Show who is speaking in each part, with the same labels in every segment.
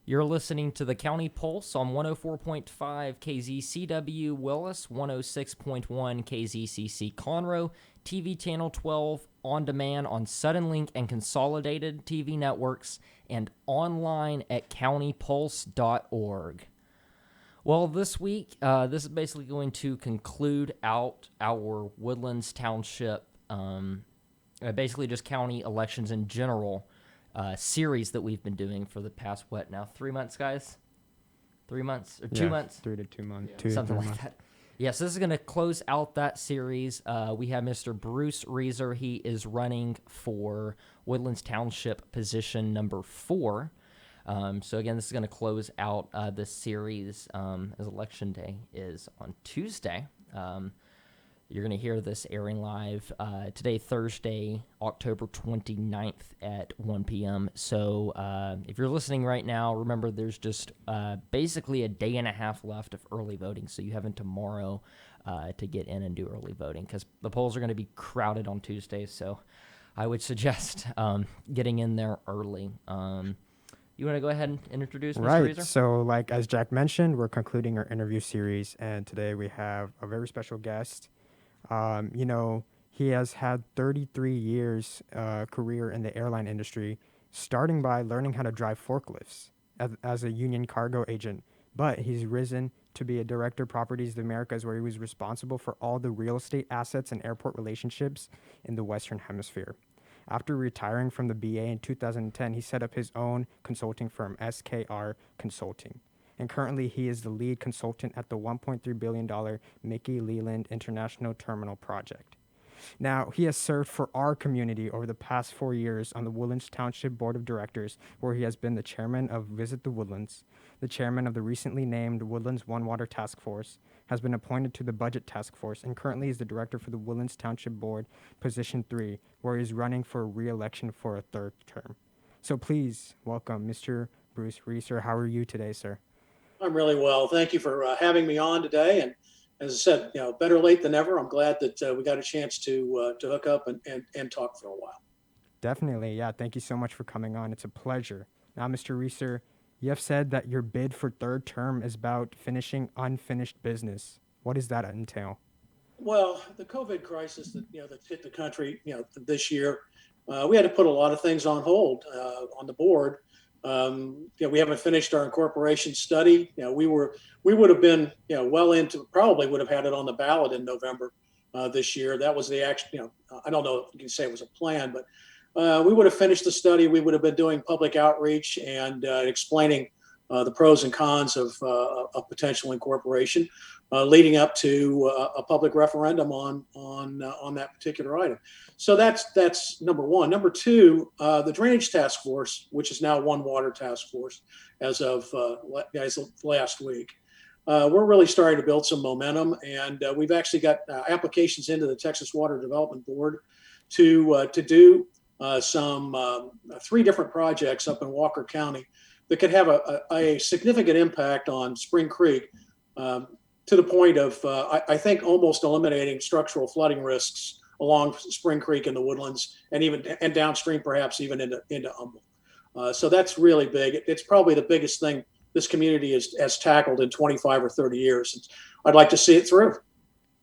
Speaker 1: You're listening to the County Pulse on 104.5 KZCW Willis, 106.1 KZCC Conroe, TV Channel 12, on demand on Suddenlink and Consolidated TV networks, and online at countypulse.org. Well, this week, this is basically going to conclude out our Woodlands Township, basically just county elections in general, series that we've been doing for the past, 3 months, guys? 3 months? Or 2 months?
Speaker 2: 3 to 2 months.
Speaker 1: Yeah. Something like that. Yes, this is going to close out that series. We have Mr. Bruce Rieser. He is running for Woodlands Township position number 4. So again, this is going to close out this series as Election Day is on Tuesday. You're going to hear this airing live today, Thursday, October 29th at 1 p.m. So if you're listening right now, remember there's just basically a day and a half left of early voting. So you have until tomorrow to get in and do early voting because the polls are going to be crowded on Tuesdays. So I would suggest getting in there early. You want to go ahead and introduce Mr.
Speaker 2: Right.
Speaker 1: Rieser?
Speaker 2: So, like as Jack mentioned, we're concluding our interview series, and today we have a very special guest. He has had 33 years career in the airline industry, starting by learning how to drive forklifts as a union cargo agent. But he's risen to be a director of Properties of the Americas, where he was responsible for all the real estate assets and airport relationships in the Western Hemisphere. After retiring from the BA in 2010, he set up his own consulting firm, SKR Consulting. And currently, he is the lead consultant at the $1.3 billion Mickey Leland International Terminal project. Now, he has served for our community over the past 4 years on the Woodlands Township Board of Directors, where he has been the chairman of Visit the Woodlands, the chairman of the recently named Woodlands One Water Task Force, has been appointed to the Budget Task Force, and currently is the director for the Woodlands Township Board, Position 3, where he is running for re-election for a 3rd term. So please welcome Mr. Bruce Rieser. How are you today, sir?
Speaker 3: I'm really well. Thank you for having me on today. And as I said, better late than never. I'm glad that we got a chance to hook up and talk for a while.
Speaker 2: Definitely. Yeah. Thank you so much for coming on. It's a pleasure. Now, Mr. Rieser, you have said that your bid for 3rd term is about finishing unfinished business. What does that entail?
Speaker 3: Well, the COVID crisis that hit the country this year, we had to put a lot of things on hold on the board. We haven't finished our incorporation study. We would have been well into, probably would have had it on the ballot in November this year. That was the action. I don't know if you can say it was a plan, but we would have finished the study. We would have been doing public outreach and explaining the pros and cons of potential incorporation, leading up to a public referendum on that particular item. So that's number one. Number two, the Drainage Task Force, which is now One Water Task Force, as of last week. We're really starting to build some momentum, and we've actually got applications into the Texas Water Development Board to do some 3 different projects up in Walker County that could have a significant impact on Spring Creek, to the point of, I think, almost eliminating structural flooding risks along Spring Creek in the Woodlands and downstream, perhaps even into Humble. So that's really big. It's probably the biggest thing this community has tackled in 25 or 30 years. I'd like to see it through.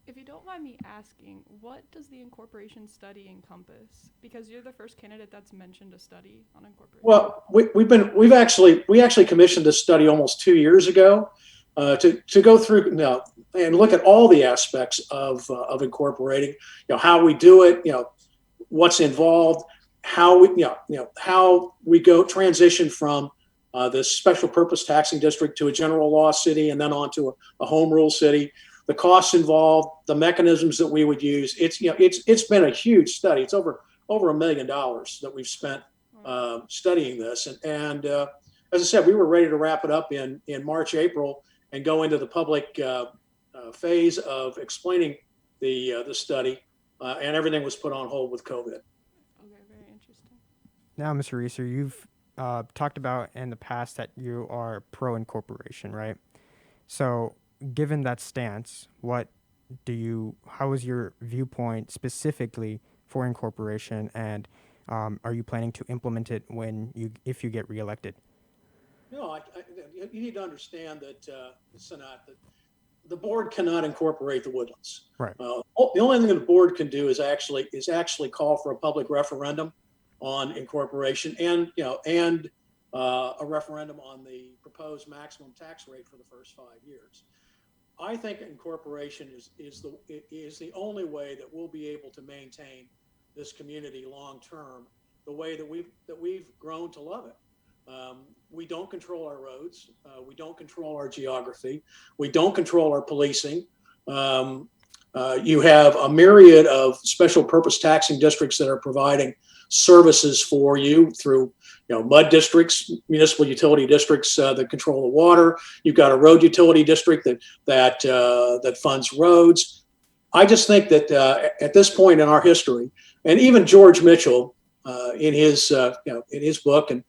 Speaker 4: If you don't mind me asking, what does the incorporation study encompass? Because you're the first candidate that's mentioned a study on incorporation.
Speaker 3: Well, we actually commissioned this study almost 2 years ago to go through and look at all the aspects of incorporating. How we do it. What's involved. How we go transition from this special purpose taxing district to a general law city and then on to a home rule city. The costs involved, the mechanisms that we would use. It's been a huge study. It's over $1 million that we've spent studying this. And as I said, we were ready to wrap it up in March, April, and go into the public phase of explaining the study. And everything was put on hold with COVID.
Speaker 4: Okay, very interesting.
Speaker 2: Now, Mr. Rieser, you've talked about in the past that you are pro-incorporation, right? So given that stance, how is your viewpoint specifically for incorporation, and are you planning to implement it if you get reelected?
Speaker 3: No, you need to understand that, Sanat, that the board cannot incorporate the woodlands.
Speaker 2: Right.
Speaker 3: The only thing the board can do is actually call for a public referendum on incorporation, and a referendum on the proposed maximum tax rate for the first 5 years. I think incorporation is the only way that we'll be able to maintain this community long term, the way that we've grown to love it. We don't control our roads. We don't control our geography. We don't control our policing. Um, you have a myriad of special purpose taxing districts that are providing services for you through, mud districts, municipal utility districts that control the water. You've got a road utility district that funds roads. I just think that at this point in our history, and even George Mitchell, in his book and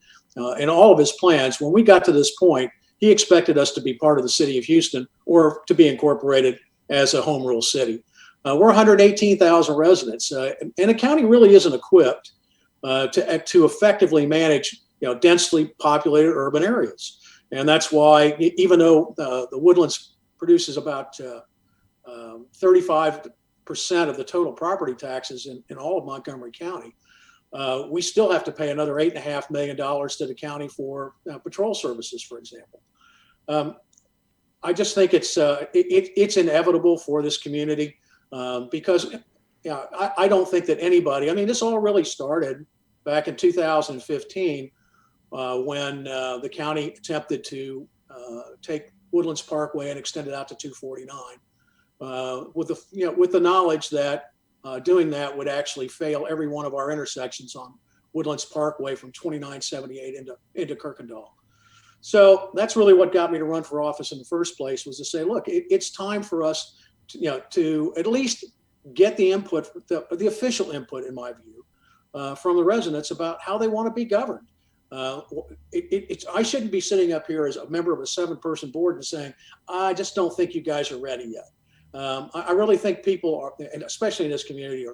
Speaker 3: in all of his plans, when we got to this point, he expected us to be part of the city of Houston or to be incorporated as a home rule city. We're 118,000 residents, and the county really isn't equipped to effectively manage densely populated urban areas. And that's why, even though the Woodlands produces about 35% of the total property taxes in all of Montgomery County, we still have to pay another $8.5 million to the county for patrol services, for example. I just think it's inevitable for this community, because I don't think that anybody. I mean, this all really started back in 2015 when the county attempted to take Woodlands Parkway and extend it out to 249, with the knowledge that doing that would actually fail every one of our intersections on Woodlands Parkway from 2978 into Kirkendall. So that's really what got me to run for office in the first place, was to say, look, it's time for us to at least get the input, the official input, in my view, from the residents about how they want to be governed. I shouldn't be sitting up here as a member of a 7-person board and saying, I just don't think you guys are ready yet. I really think people are, and especially in this community,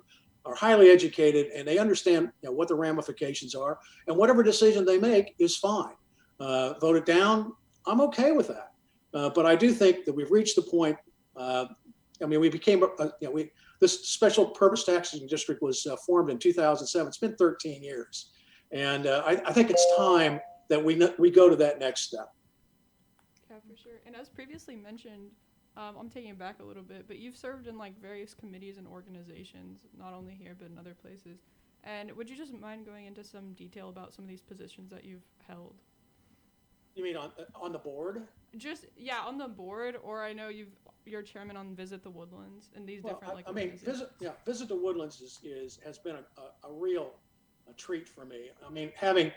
Speaker 3: are highly educated, and they understand what the ramifications are, and whatever decision they make is fine. Vote it down, I'm okay with that. But I do think that we've reached the point. We became this special purpose taxing district was formed in 2007. It's been 13 years, and I think it's time that we go to that next step.
Speaker 4: Yeah, for sure. And as previously mentioned, I'm taking it back a little bit, but you've served in various committees and organizations, not only here but in other places. And would you just mind going into some detail about some of these positions that you've held?
Speaker 3: You mean on the board?
Speaker 4: Just on the board, or I know you're chairman on Visit the Woodlands and these different
Speaker 3: Visit the Woodlands has been a real treat for me. I mean, having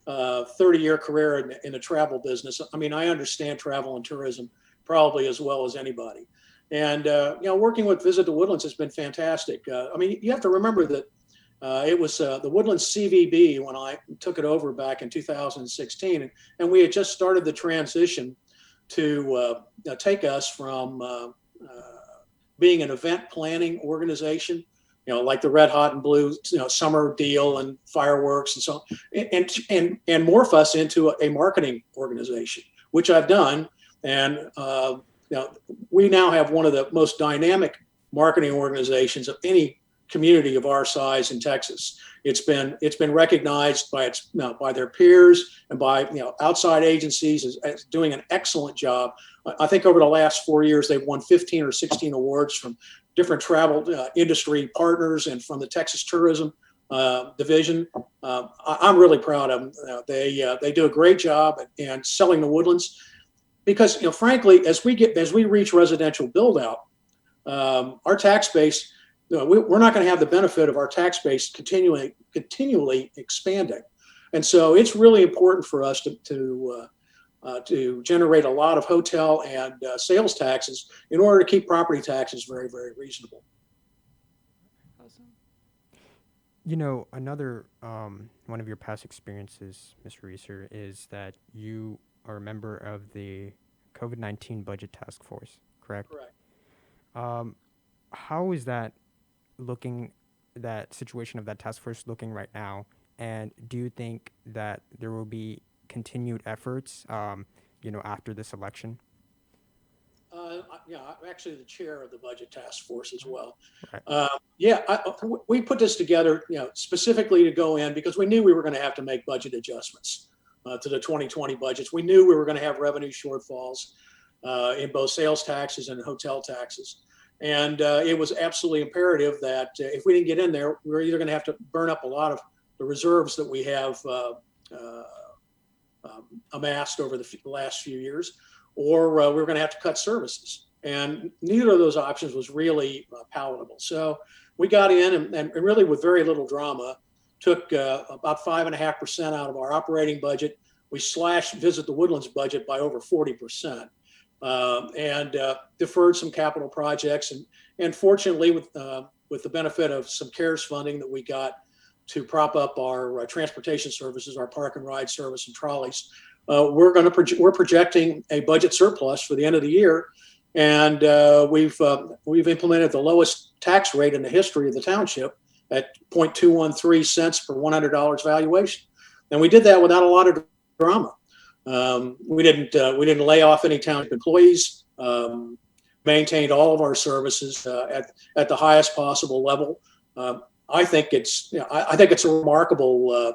Speaker 3: a 30-year career in the travel business, I understand travel and tourism probably as well as anybody. And working with Visit the Woodlands has been fantastic. You have to remember that it was the Woodlands CVB when I took it over back in 2016, and we had just started the transition to take us from being an event planning organization, like the Red Hot and Blue, summer deal and fireworks and so on, and morph us into a marketing organization, which I've done. And we now have one of the most dynamic marketing organizations of any community of our size in Texas. It's been recognized by their peers and by outside agencies as doing an excellent job. I think over the last 4 years they've won 15 or 16 awards from different travel industry partners and from the Texas Tourism division. I'm really proud of them. They do a great job at selling the Woodlands, because frankly, as we reach residential build out, our tax base. We're not going to have the benefit of our tax base continually expanding, and so it's really important for us to generate a lot of hotel and sales taxes in order to keep property taxes very, very reasonable.
Speaker 4: Awesome.
Speaker 2: Another one of your past experiences, Mr. Rieser, is that you are a member of the COVID-19 budget task force, correct?
Speaker 3: Correct.
Speaker 2: How is that situation of that task force looking right now? And do you think that there will be continued efforts, after this election?
Speaker 3: Yeah, I'm actually the chair of the budget task force as well.
Speaker 2: Right.
Speaker 3: Yeah, we put this together, specifically to go in because we knew we were going to have to make budget adjustments to the 2020 budgets. We knew we were going to have revenue shortfalls in both sales taxes and hotel taxes. And it was absolutely imperative that if we didn't get in there, we were either going to have to burn up a lot of the reserves that we have amassed over the last few years, or we were going to have to cut services. And neither of those options was really palatable. So we got in and really with very little drama, took about 5.5% out of our operating budget. We slashed Visit the Woodlands budget by over 40%. And deferred some capital projects. And fortunately, with the benefit of some CARES funding that we got to prop up our transportation services, our park and ride service and trolleys, we're projecting a budget surplus for the end of the year. And we've implemented the lowest tax rate in the history of the township at 0.213 cents per $100 valuation. And we did that without a lot of drama. We didn't lay off any township employees. Maintained all of our services at the highest possible level. I think it's a remarkable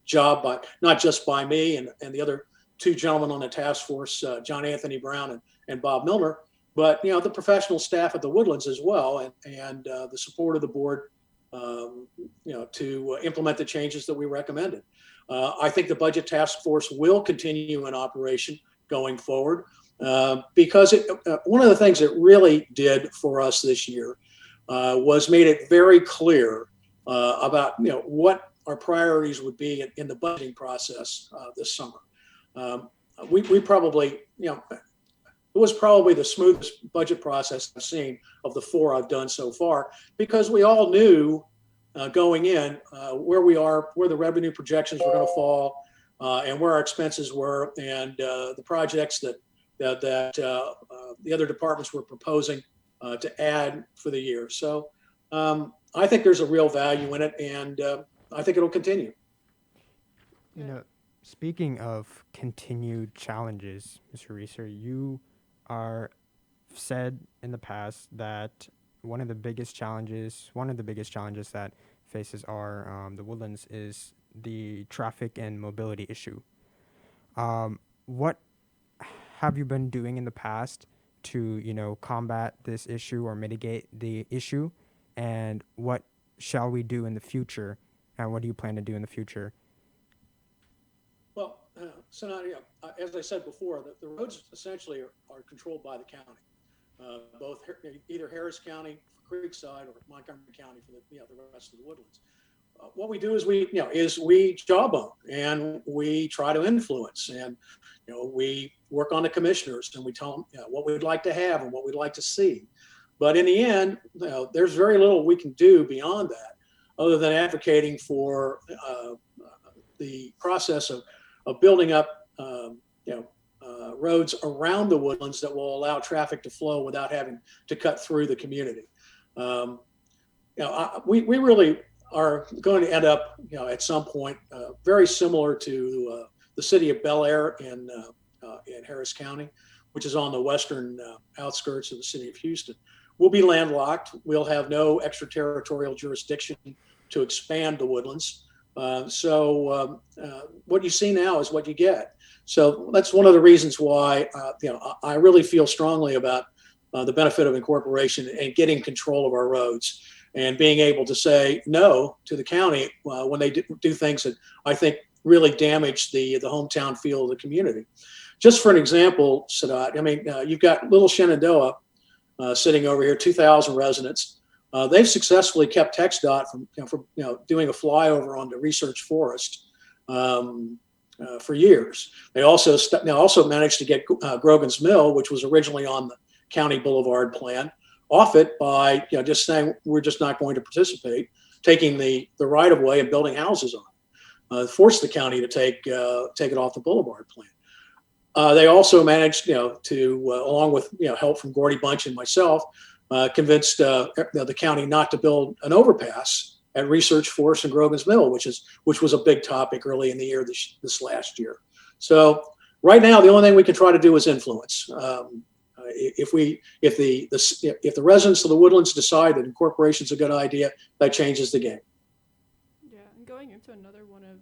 Speaker 3: job by not just by me and the other two gentlemen on the task force, John Anthony Brown and Bob Milner, but the professional staff at the Woodlands as well, and the support of the board, to implement the changes that we recommended. I think the budget task force will continue in operation going forward because one of the things it really did for us this year was made it very clear about what our priorities would be in the budgeting process this summer. We probably, it was probably the smoothest budget process I've seen of the four I've done so far, because we all knew going in where the revenue projections were going to fall, and where our expenses were, and the projects that the other departments were proposing to add for the year. So I think there's a real value in it, and I think it'll continue.
Speaker 2: Speaking of continued challenges, Mr. Rieser, you are said in the past that one of the biggest challenges that faces the Woodlands is the traffic and mobility issue. What have you been doing in the past to, combat this issue or mitigate the issue? And what shall we do in the future? And what do you plan to do in the future?
Speaker 3: Well, as I said before, the roads essentially are controlled by the county, both either Harris County, Creekside, or Montgomery County for the rest of the Woodlands. What we do is we jawbone and we try to influence, and we work on the commissioners and we tell them what we'd like to have and what we'd like to see. But in the end, there's very little we can do beyond that, other than advocating for the process of building up roads around the Woodlands that will allow traffic to flow without having to cut through the community. We really are going to end up, at some point, very similar to the city of Bel Air in Harris County, which is on the western outskirts of the city of Houston. We'll be landlocked. We'll have no extraterritorial jurisdiction to expand the Woodlands. So what you see now is what you get. So that's one of the reasons why I really feel strongly about the benefit of incorporation and getting control of our roads and being able to say no to the county when they do things that I think really damage the hometown feel of the community. Just for an example, Sadat, you've got Little Shenandoah sitting over here, 2,000 residents. They've successfully kept TxDOT from doing a flyover onto Research Forest for years. They also managed to get Grogan's Mill, which was originally on the county boulevard plan, off it by just saying we're just not going to participate, taking the right of way and building houses on it. Forced the county to take it off the boulevard plan. They also managed to along with help from Gordy Bunch and myself, convinced the county not to build an overpass at Research Forest and Grogan's Mill, which was a big topic early in the year this last year. So right now, the only thing we can try to do is influence. If the residents of the Woodlands decide that incorporation is a good idea, that changes the game.
Speaker 4: Yeah, and going into another one of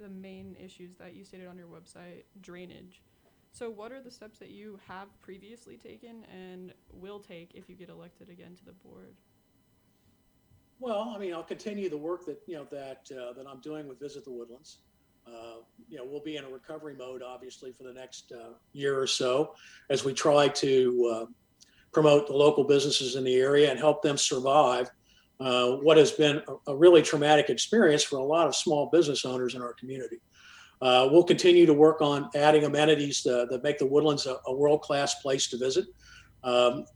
Speaker 4: the main issues that you stated on your website, drainage. So what are the steps that you have previously taken and will take if you get elected again to the board?
Speaker 3: Well, I mean, I'll continue the work that I'm doing with Visit the Woodlands. We'll be in a recovery mode, obviously, for the next year or so, as we try to promote the local businesses in the area and help them survive what has been a really traumatic experience for a lot of small business owners in our community. We'll continue to work on adding amenities that make the Woodlands a world-class place to visit.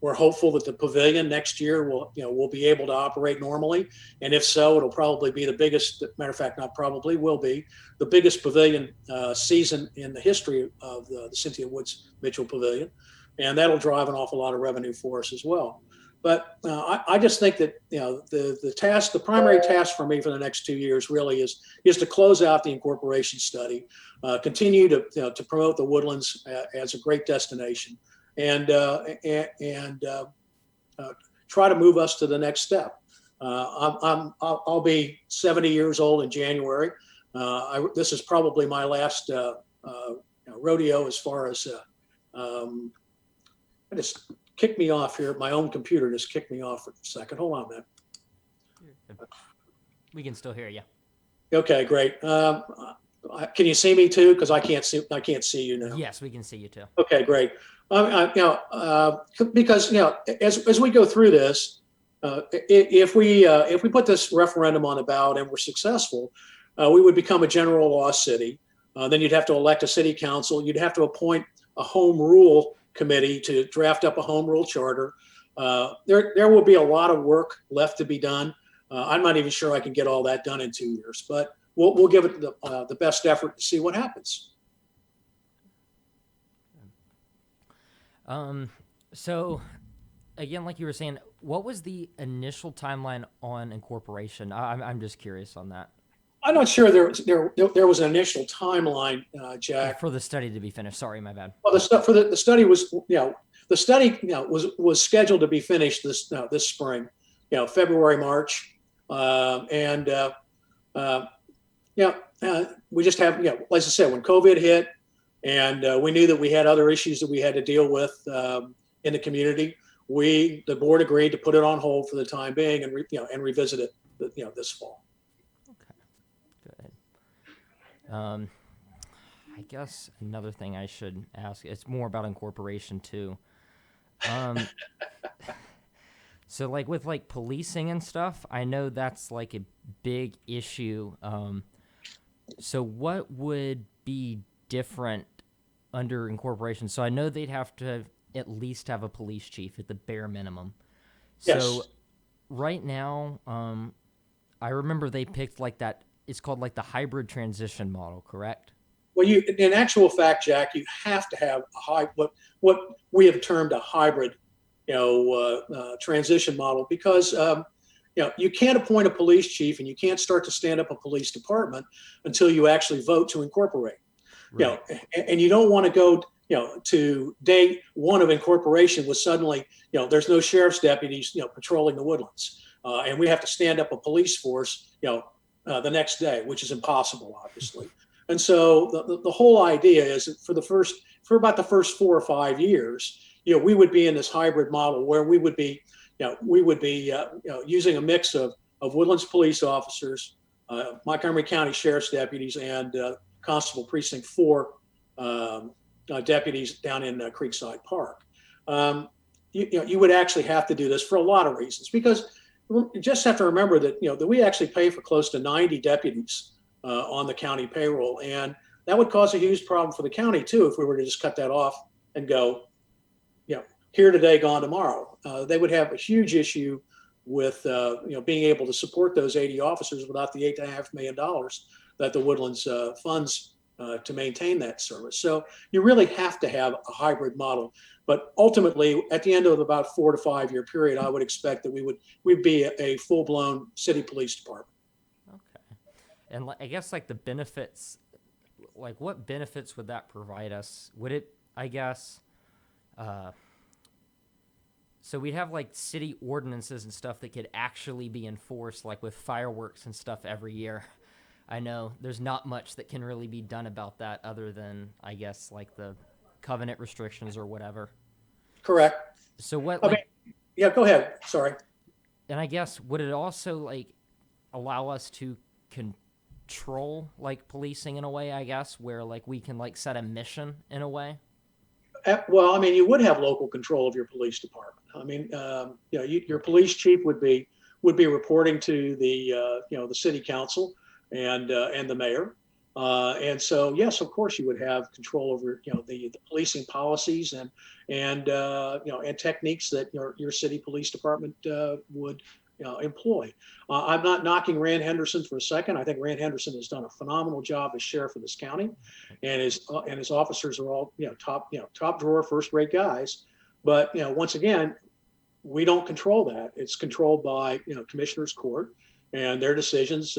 Speaker 3: We're hopeful that the pavilion next year will be able to operate normally, and if so, it'll probably be the biggest. Matter of fact, not probably, will be the biggest pavilion season in the history of the Cynthia Woods Mitchell Pavilion, and that'll drive an awful lot of revenue for us as well. But I just think that the primary task for me for the next 2 years really is to close out the incorporation study, continue to promote the Woodlands as a great destination, and try to move us to the next step. I'll be 70 years old in January. This is probably my last rodeo as far as I just kicked me off here. My own computer just kicked me off for a second. Hold on, man.
Speaker 1: We can still hear you.
Speaker 3: Okay, great. Can you see me too? Because I can't see you now.
Speaker 1: Yes, we can see you too.
Speaker 3: Okay, great. Because as we go through this, if we put this referendum on the ballot and we're successful, we would become a general law city. Then you'd have to elect a city council. You'd have to appoint a home rule committee to draft up a home rule charter. There will be a lot of work left to be done. I'm not even sure I can get all that done in 2 years, but we'll give it the best effort to see what happens.
Speaker 1: So again, like you were saying, what was the initial timeline on incorporation? I'm just curious on that.
Speaker 3: I'm not sure there was an initial timeline, Jack,
Speaker 1: for the study to be finished. Sorry, my bad.
Speaker 3: Well, the study was was scheduled to be finished this spring, February, March, we just have like I said, when COVID hit, and we knew that we had other issues that we had to deal with in the community, the board agreed to put it on hold for the time being and revisit it this fall.
Speaker 1: I guess another thing I should ask, it's more about incorporation too. So like with like policing and stuff, I know that's like a big issue. So what would be different under incorporation? So I know they'd have to at least have a police chief at the bare minimum. So
Speaker 3: yes.
Speaker 1: Right now, I remember they picked like that. It's called like the hybrid transition model, correct?
Speaker 3: Well, in actual fact, Jack, you have to have what we have termed a hybrid, transition model, because you can't appoint a police chief and you can't start to stand up a police department until you actually vote to incorporate.
Speaker 1: Right.
Speaker 3: And you don't want to go to day one of incorporation with suddenly there's no sheriff's deputies patrolling the Woodlands, and we have to stand up a police force the next day, which is impossible, obviously. And so the whole idea is that for about the first 4 or 5 years, we would be in this hybrid model where we would be using a mix of Woodlands police officers, Montgomery County sheriff's deputies, and Constable Precinct 4 deputies down in Creekside Park. You would actually have to do this for a lot of reasons, because you just have to remember that that we actually pay for close to 90 deputies on the county payroll, and that would cause a huge problem for the county too if we were to just cut that off and go, here today, gone tomorrow. They would have a huge issue with being able to support those 80 officers without the $8.5 million that the Woodlands funds to maintain that service. So you really have to have a hybrid model. But ultimately, at the end of about 4 to 5 year period, I would expect that we'd be a full blown city police department.
Speaker 1: Okay. And I guess like the benefits, like what benefits would that provide us? Would it, I guess, so we'd have like city ordinances and stuff that could actually be enforced, like with fireworks and stuff every year. I know there's not much that can really be done about that other than, I guess, like the covenant restrictions or whatever.
Speaker 3: Correct.
Speaker 1: So what,
Speaker 3: Okay. Yeah, go ahead. Sorry.
Speaker 1: And I guess, would it also like allow us to control like policing in a way, I guess, where like we can like set a mission in a way?
Speaker 3: Well, I mean, you would have local control of your police department. I mean, your police chief would be reporting to the city council and the mayor. And so, yes, of course, you would have control over the policing policies and techniques that your city police department would employ. I'm not knocking Rand Henderson for a second. I think Rand Henderson has done a phenomenal job as sheriff of this county, and his officers are all top drawer, first rate guys. But once again, we don't control that. It's controlled by commissioners court and their decisions.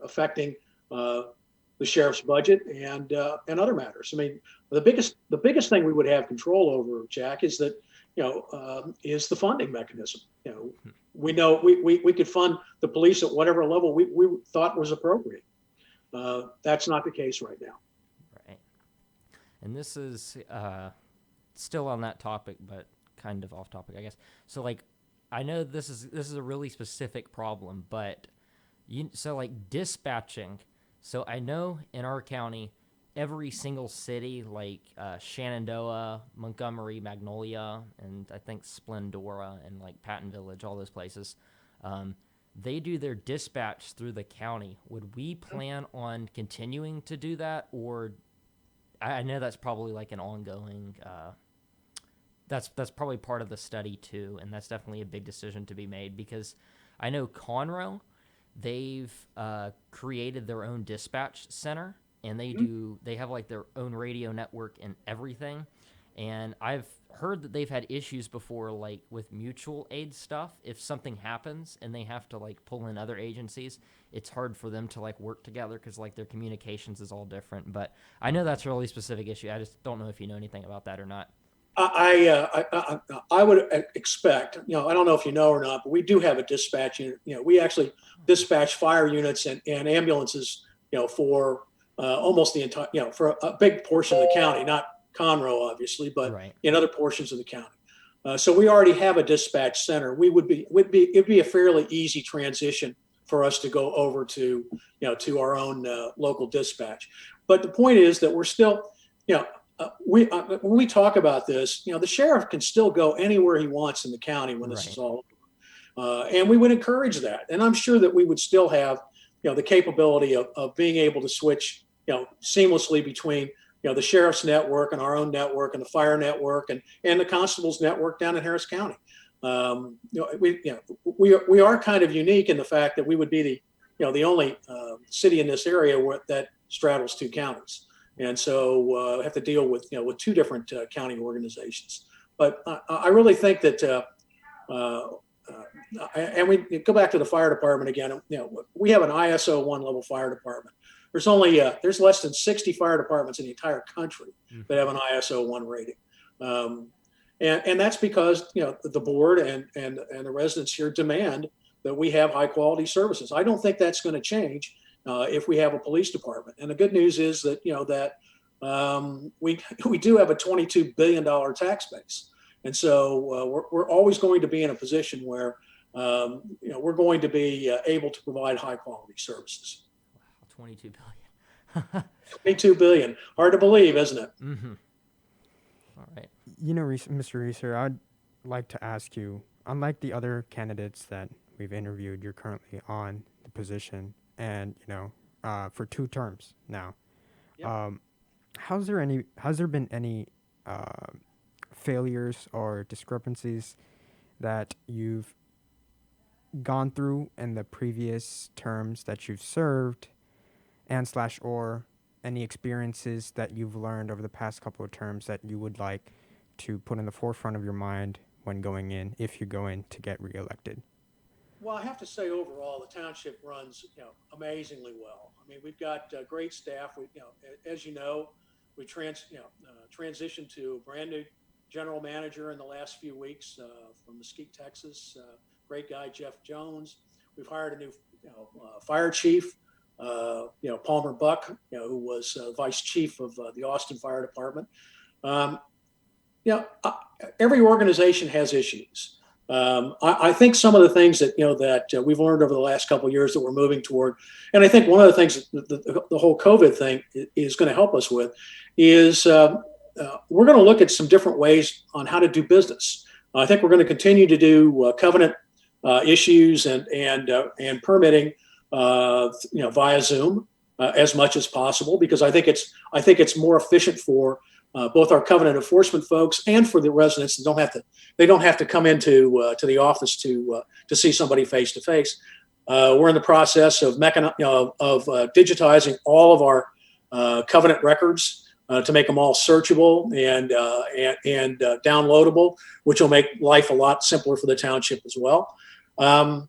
Speaker 3: Affecting the sheriff's budget and other matters. I mean, the biggest thing we would have control over, Jack, is that is the funding mechanism. We know we could fund the police at whatever level we thought was appropriate. That's not the case right now.
Speaker 1: Right. And this is still on that topic, but kind of off topic, I guess. So like, I know this is a really specific problem, but so like dispatching. So I know in our county, every single city like Shenandoah, Montgomery, Magnolia, and I think Splendora and like Patton Village, all those places, they do their dispatch through the county. Would we plan on continuing to do that, or I know that's probably like an ongoing. That's probably part of the study too, and that's definitely a big decision to be made because I know Conroe. They've created their own dispatch center, and they have like their own radio network and everything. And I've heard that they've had issues before, like with mutual aid stuff. If something happens and they have to like pull in other agencies, it's hard for them to like work together because like their communications is all different. But I know that's a really specific issue. I just don't know if you know anything about that or not.
Speaker 3: I would expect, I don't know if you know or not, but we do have a dispatch unit. We actually dispatch fire units and ambulances, for almost the entire, for a big portion of the county, not Conroe, obviously, but
Speaker 1: Right.
Speaker 3: in other portions of the county. So we already have a dispatch center. It'd be a fairly easy transition for us to go over to, to our own local dispatch. But the point is that we're still, when we talk about this, the sheriff can still go anywhere he wants in the county when this is all over. And we would encourage that. And I'm sure that we would still have, the capability of being able to switch, seamlessly between, the sheriff's network and our own network and the fire network and the constable's network down in Harris County. We are kind of unique in the fact that we would be the only city in this area that straddles two counties. And so have to deal with two different county organizations. But I really think that, and we go back to the fire department again. We have an ISO 1 level fire department. There's less than 60 fire departments in the entire country that have an ISO 1 rating, and that's because the board and the residents here demand that we have high quality services. I don't think that's going to change. If we have a police department. And the good news is that we do have a $22 billion tax base, and so we're always going to be in a position where we're going to be able to provide high quality services.
Speaker 1: Wow, 22 billion.
Speaker 3: 22 billion. Hard to believe, isn't it?
Speaker 1: Mm-hmm. All right.
Speaker 2: Mr. Rieser, I'd like to ask you, unlike the other candidates that we've interviewed, you're currently on the position and for 2 terms now.
Speaker 3: Yep.
Speaker 2: Has there been any failures or discrepancies that you've gone through in the previous terms that you've served and slash or any experiences that you've learned over the past couple of terms that you would like to put in the forefront of your mind when going in, if you go in to get reelected?
Speaker 3: Well, I have to say, overall, the township runs, amazingly well. I mean, we've got great staff. As you know, we transitioned to a brand new general manager in the last few weeks from Mesquite, Texas. Great guy, Jeff Jones. We've hired a new, fire chief, Palmer Buck, who was vice chief of the Austin Fire Department. Um, you know, every organization has issues. I think some of the things that we've learned over the last couple of years that we're moving toward, and I think one of the things that the whole COVID thing is going to help us with, is we're going to look at some different ways on how to do business. I think we're going to continue to do covenant issues and permitting, via Zoom as much as possible, because I think it's more efficient for both our covenant enforcement folks and for the residents that don't have to come into to the office to see somebody face to face. We're in the process of digitizing all of our covenant records to make them all searchable and downloadable, which will make life a lot simpler for the township as well. On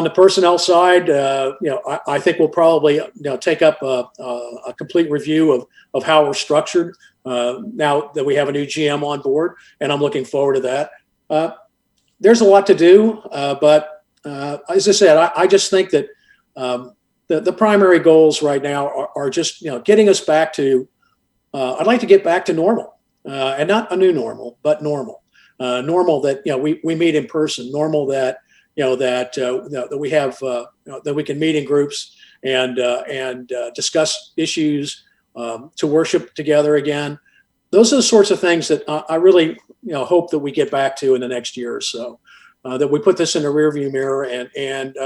Speaker 3: the personnel side, I think we'll probably take up a complete review of how we're structured now that we have a new GM on board, and I'm looking forward to that. There's a lot to do, but as I said, I just think that the primary goals right now are just getting us back to. I'd like to get back to normal, and not a new normal, but normal. Normal that we meet in person. Normal that that we have that we can meet in groups and discuss issues, to worship together again. Those are the sorts of things that I really hope that we get back to in the next year or so. That we put this in the rearview mirror, and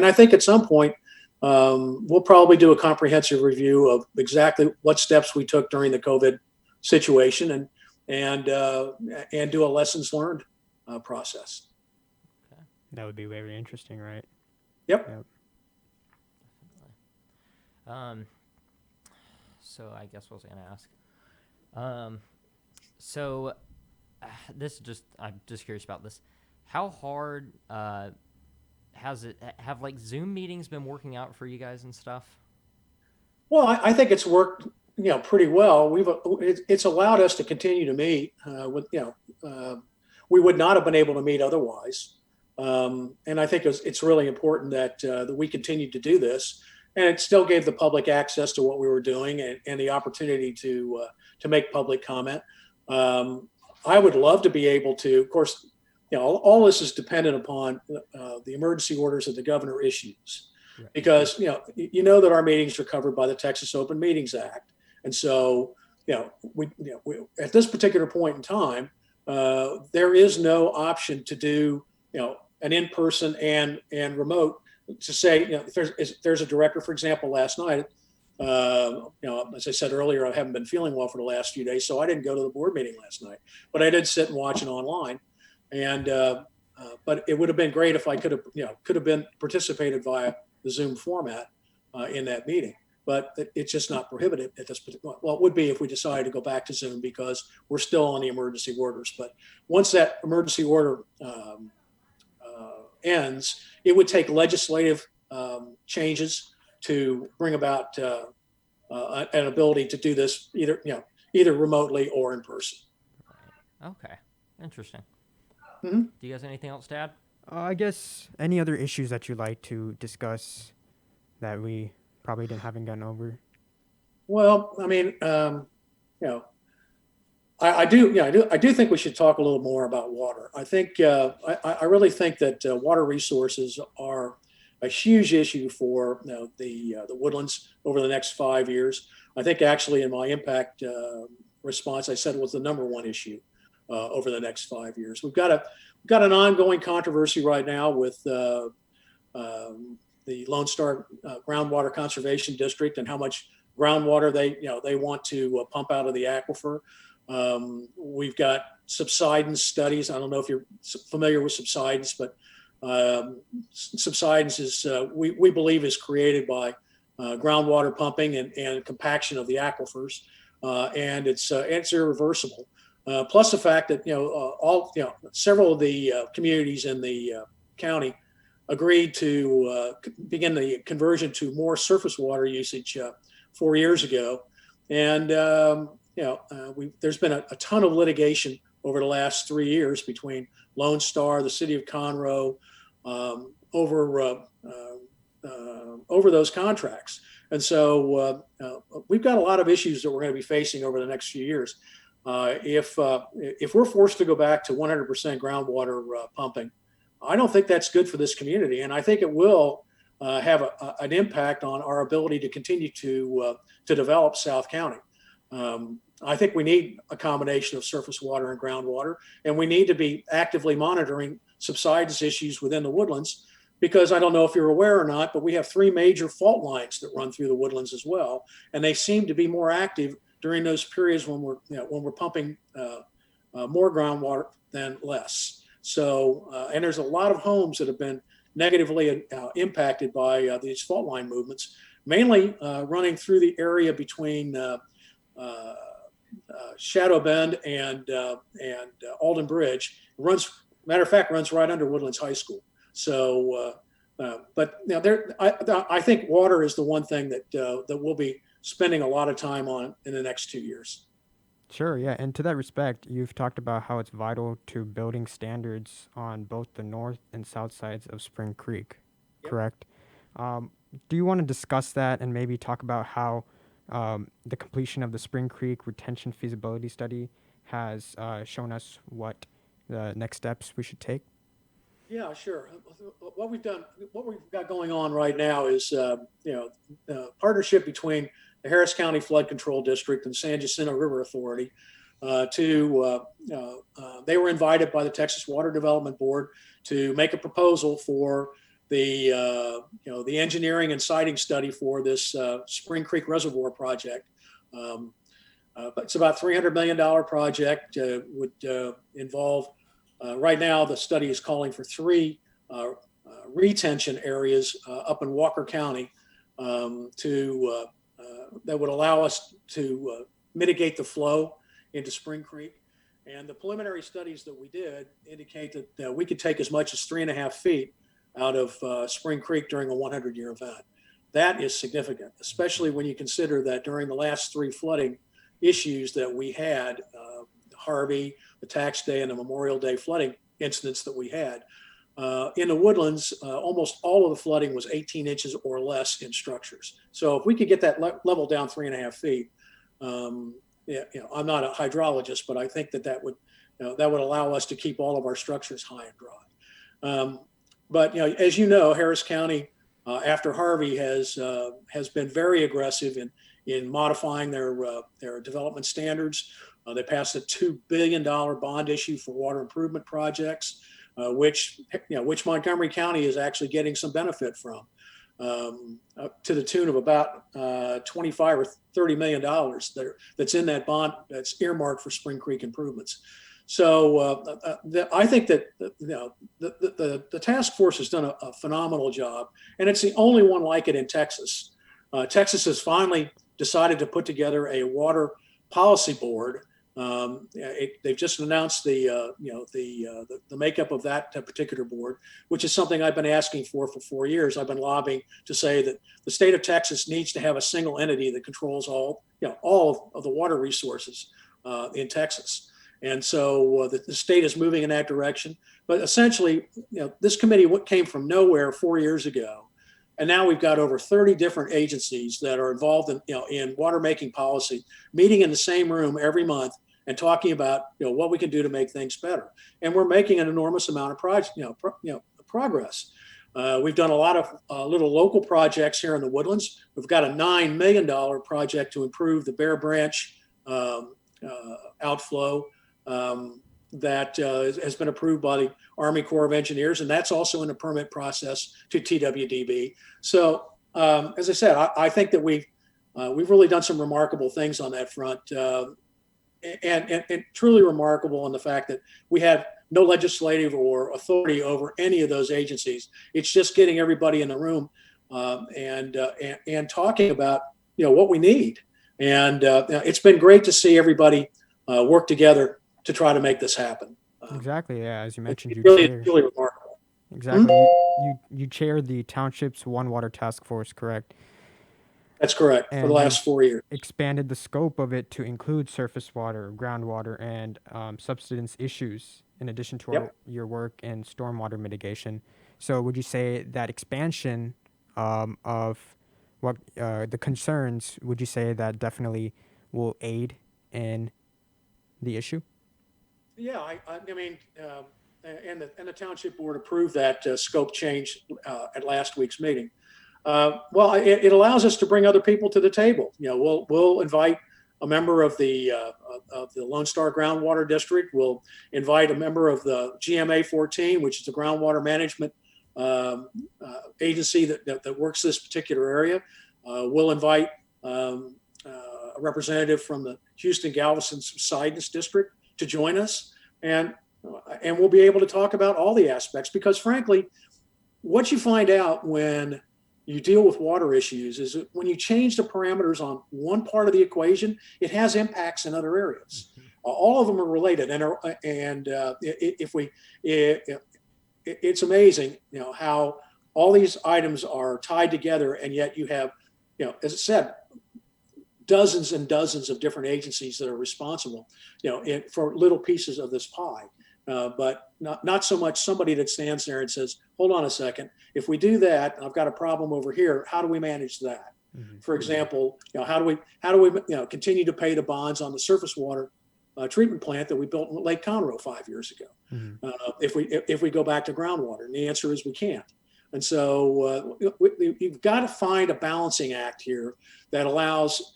Speaker 3: I think at some point we'll probably do a comprehensive review of exactly what steps we took during the COVID situation and do a lessons learned process.
Speaker 2: That would be very interesting, right?
Speaker 3: Yep.
Speaker 1: So I guess what was I going to ask? I'm just curious about this. How hard have like Zoom meetings been working out for you guys and stuff?
Speaker 3: Well, I think it's worked, pretty well. It's allowed us to continue to meet we would not have been able to meet otherwise. And I think it's really important that we continue to do this, and it still gave the public access to what we were doing and the opportunity to make public comment. I would love to be able to, of course, all this is dependent upon the emergency orders that the governor issues, right. Because that our meetings are covered by the Texas Open Meetings Act, and so we at this particular point in time, there is no option to do an in-person and remote, to say if there's a director, for example, last night, as I said earlier, I haven't been feeling well for the last few days, so I didn't go to the board meeting last night, but I did sit and watch it online, and but it would have been great if I could have been participated via the Zoom format in that meeting, but it's just not prohibited at this particular. Well, it would be if we decided to go back to Zoom, because we're still on the emergency orders, but once that emergency order ends, it would take legislative changes to bring about an ability to do this either remotely or in person.
Speaker 1: Okay, interesting.
Speaker 3: Mm-hmm.
Speaker 1: Do you guys have anything else to add?
Speaker 2: I guess any other issues that you'd like to discuss that we probably haven't gotten over?
Speaker 3: Well, I mean, I do think we should talk a little more about water. I think I really think that water resources are a huge issue for the woodlands over the next 5 years. I think actually in my impact response, I said it was the number one issue over the next 5 years. We've got an ongoing controversy right now with the Lone Star Groundwater Conservation District and how much groundwater they want to pump out of the aquifer. We've got subsidence studies. I don't know if you're familiar with subsidence, but subsidence is we believe is created by groundwater pumping and compaction of the aquifers, and it's irreversible. Plus the fact that several of the communities in the county agreed to begin the conversion to more surface water usage 4 years ago, and there's been a ton of litigation over the last 3 years between Lone Star, the city of Conroe, over those contracts. And so we've got a lot of issues that we're going to be facing over the next few years. If we're forced to go back to 100% groundwater pumping, I don't think that's good for this community, and I think it will have an impact on our ability to continue to develop South County. I think we need a combination of surface water and groundwater, and we need to be actively monitoring subsidence issues within the woodlands, because I don't know if you're aware or not, but we have 3 major fault lines that run through the woodlands as well, and they seem to be more active during those periods when we're pumping more groundwater than less. So, and there's a lot of homes that have been negatively impacted by these fault line movements, mainly running through the area between Shadow Bend and Alden Bridge. Matter of fact, runs right under Woodlands High School. So, but now I think water is the one thing that we'll be spending a lot of time on in the next 2 years.
Speaker 2: Sure, yeah. And to that respect, you've talked about how it's vital to building standards on both the north and south sides of Spring Creek,
Speaker 3: Yep.
Speaker 2: correct? Do you want to discuss that and maybe talk about how the completion of the Spring Creek retention feasibility study has shown us what the next steps we should take?
Speaker 3: Yeah, sure. What we've got going on right now is, partnership between the Harris County Flood Control District and San Jacinto River Authority. They were invited by the Texas Water Development Board to make a proposal for the engineering and siting study for this Spring Creek Reservoir project. But it's about $300 million project. Would involve. Right now, the study is calling for 3 retention areas up in Walker County that would allow us to mitigate the flow into Spring Creek. And the preliminary studies that we did indicate that we could take as much as 3.5 feet out of Spring Creek during a 100-year event. That is significant, especially when you consider that during the last 3 flooding issues that we had, Harvey, the Tax Day, and the Memorial Day flooding incidents that we had, in the woodlands, almost all of the flooding was 18 inches or less in structures. So if we could get that level down 3.5 feet, I'm not a hydrologist, but I think that would allow us to keep all of our structures high and dry. But as you know, Harris County, after Harvey, has been very aggressive in modifying their development standards. They passed a $2 billion bond issue for water improvement projects, which Montgomery County is actually getting some benefit from, up to the tune of about $25 or $30 million that's in that bond that's earmarked for Spring Creek improvements. So I think that the task force has done a phenomenal job, and it's the only one like it in Texas. Texas has finally decided to put together a water policy board. They've just announced the makeup of that particular board, which is something I've been asking for 4 years. I've been lobbying to say that the state of Texas needs to have a single entity that controls all of the water resources in Texas. And so the state is moving in that direction. But essentially, this committee came from nowhere 4 years ago. And now we've got over 30 different agencies that are involved in water making policy, meeting in the same room every month and talking about what we can do to make things better. And we're making an enormous amount of progress. We've done a lot of little local projects here in the woodlands. We've got a $9 million project to improve the Bear Branch outflow that has been approved by the Army Corps of Engineers, and that's also in the permit process to TWDB. So, as I said, I think that we've really done some remarkable things on that front, and truly remarkable in the fact that we have no legislative or authority over any of those agencies. It's just getting everybody in the room and talking about what we need. And it's been great to see everybody work together to try to make this happen.
Speaker 2: Exactly. Yeah. As you mentioned,
Speaker 3: It's really remarkable.
Speaker 2: Exactly. You chair the township's One Water Task Force, correct?
Speaker 3: That's correct. For the
Speaker 2: And you've
Speaker 3: last 4 years.
Speaker 2: expanded the scope of it to include surface water, groundwater, and subsidence issues, in addition to
Speaker 3: Yep.
Speaker 2: your work in stormwater mitigation. So, would you say that expansion of what the concerns? Would you say that definitely will aid in the issue?
Speaker 3: Yeah, I mean, and the township board approved that scope change at last week's meeting. Well, it allows us to bring other people to the table. We'll invite a member of the Lone Star Groundwater District. We'll invite a member of the GMA 14, which is the groundwater management agency that works this particular area. We'll invite a representative from the Houston Galveston Subsidence District to join us, and we'll be able to talk about all the aspects, because frankly, what you find out when you deal with water issues is that when you change the parameters on one part of the equation, it has impacts in other areas. All of them are related, it's amazing, how all these items are tied together, and yet you have, as I said, dozens and dozens of different agencies that are responsible, for little pieces of this pie. But not so much somebody that stands there and says, hold on a second, if we do that, I've got a problem over here, how do we manage that? Mm-hmm. For example, how do we continue to pay the bonds on the surface water treatment plant that we built in Lake Conroe 5 years ago? Mm-hmm. If we go back to groundwater? And the answer is we can't. And so you've got to find a balancing act here that allows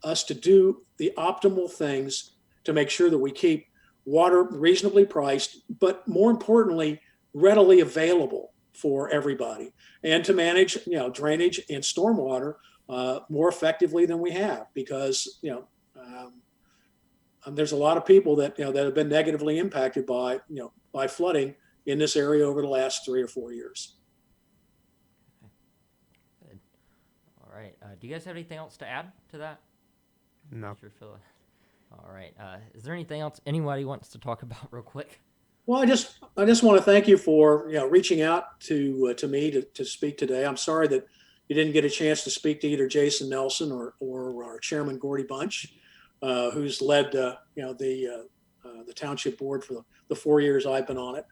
Speaker 3: us to do the optimal things to make sure that we keep water reasonably priced, but more importantly, readily available for everybody, and to manage drainage and stormwater more effectively than we have, because there's a lot of people that that have been negatively impacted by flooding in this area over the last 3 or 4 years.
Speaker 1: Good. All right. Do you guys have anything else to add to that?
Speaker 2: No.
Speaker 1: All right. Is there anything else anybody wants to talk about real quick?
Speaker 3: Well, I just want to thank you for reaching out to me to speak today. I'm sorry that you didn't get a chance to speak to either Jason Nelson or our Chairman Gordy Bunch, who's led the township board for the 4 years I've been on it.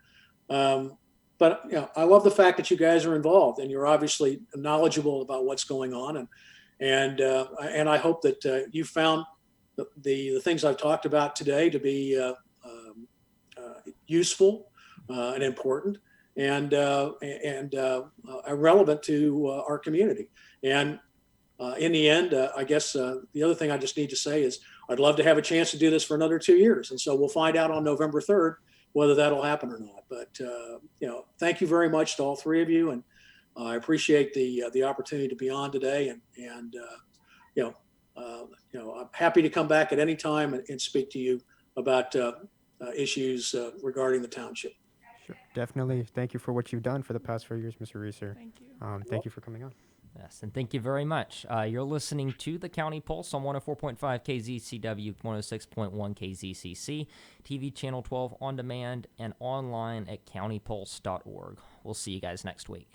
Speaker 3: But I love the fact that you guys are involved, and you're obviously knowledgeable about what's going on, and I hope that you found the things I've talked about today to be useful and important, and relevant to our community. And in the end, I guess the other thing I just need to say is I'd love to have a chance to do this for another 2 years, and so we'll find out on November 3rd whether that'll happen or not. But thank you very much to all three of you, and I appreciate the opportunity to be on today, and I'm happy to come back at any time and speak to you about issues regarding the township.
Speaker 2: Sure. Definitely. Thank you for what you've done for the past 4 years, Mr. Rieser.
Speaker 4: Thank you.
Speaker 2: Thank you for coming on.
Speaker 1: Yes, and thank you very much. You're listening to the County Pulse on 104.5 KZCW, 106.1 KZCC, TV channel 12 on demand, and online at countypulse.org. We'll see you guys next week.